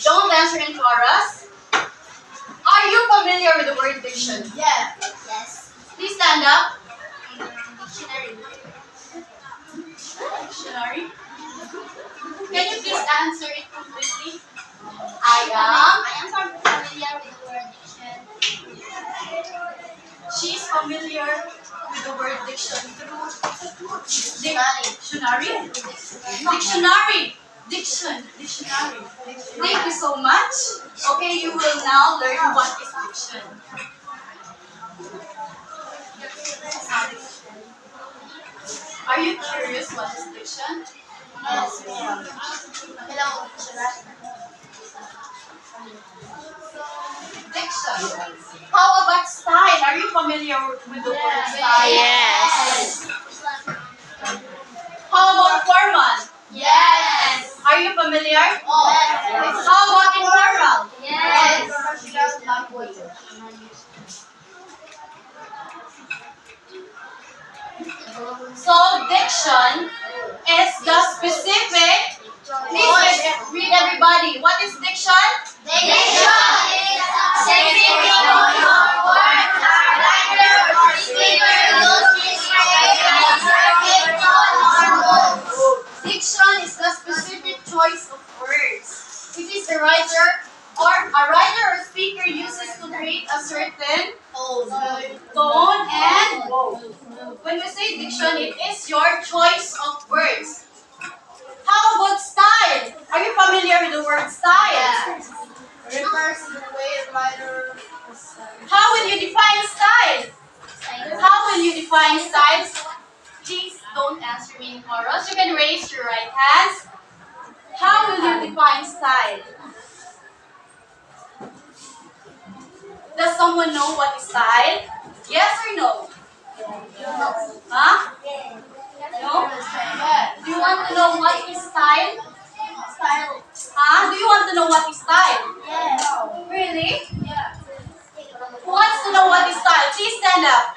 don't answer in chorus. Are you familiar with the word diction? Yeah. Yes. Please stand up. Dictionary. Dictionary. Can you please answer it completely? I I am familiar with the word diction. She's familiar with the word diction through Dictionary. dictionary. Dictionary. Thank you so much. Okay, you will now learn what is diction. Are you curious what is diction? Yes, ma'am. Hello, dictionary. Diction. How about style? Are you familiar with the word style? Yes. How about formal? Yes. Are you familiar? Yes. How about informal? Yes. So diction is the specific. Please read everybody. What is diction? Diction is specific on your words or writer or speaker uses certain tone or mood. Diction is the specific choice of words. It is the writer or speaker uses to create a certain tone and mode. When we say diction, it is your choice of words. How about style? Are you familiar with the word style? Yeah. Refers to the way a writer. How will you define style? How will you define style? Please don't answer me in chorus. You can raise your right hands. How will you define style? Does someone know what is style? Yes or no? Huh? No? Do you want to know what is style? Style. Huh? Do you want to know what is style? Yeah. Really? Yeah. Who wants to know what is style? Please stand up.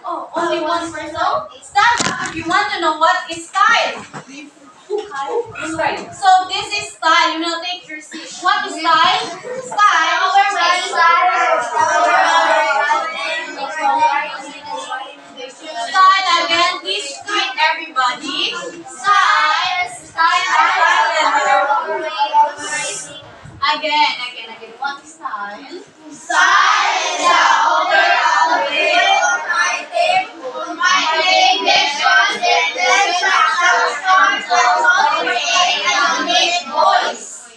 Oh, only one person? Stand up if you want to know what is style. So this is style. You now take your seat. What is style? Style again. Please greet everybody. Style. Again. What is style?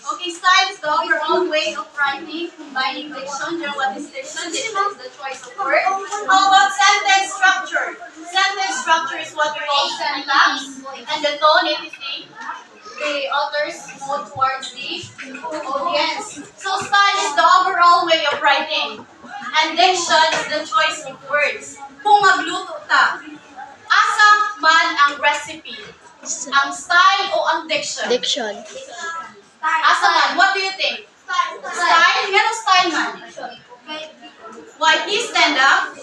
Okay, style is the overall way of writing, combining diction. You know what is diction? Diction is the choice of word. How about sentence structure? Sentence structure is what we call syntax. And the tone, it is the author's mode towards the audience. So style is the overall way of writing. And diction is the choice of words. Kung magluto ta, asa man ang recipe? Ang style o ang diction? Diction. Asa man? What do you think? Style? Ano style man? Why? Please stand up.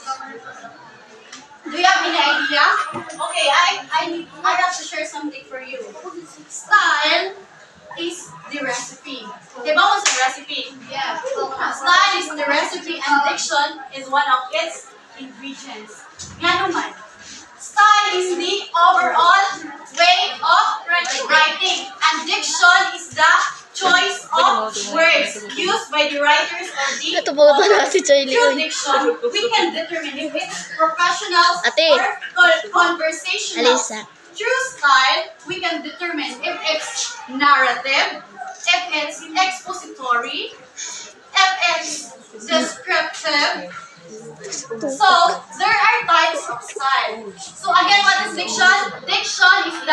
Do you have any idea? Okay, I have to share something for you. Style is the recipe. Diba what's the recipe? Yeah. Style is the recipe and diction is one of its ingredients. Nga naman. Style is the overall way of writing and diction is the choice of words used by the writers or the Ito po na si Charlie. Through diction, we can determine if it's professional Ate. or conversational. Alisa. Through style, we can determine if it's narrative, if it's expository, if it's descriptive. So, there are types of style. So again, what is diction? Diction is the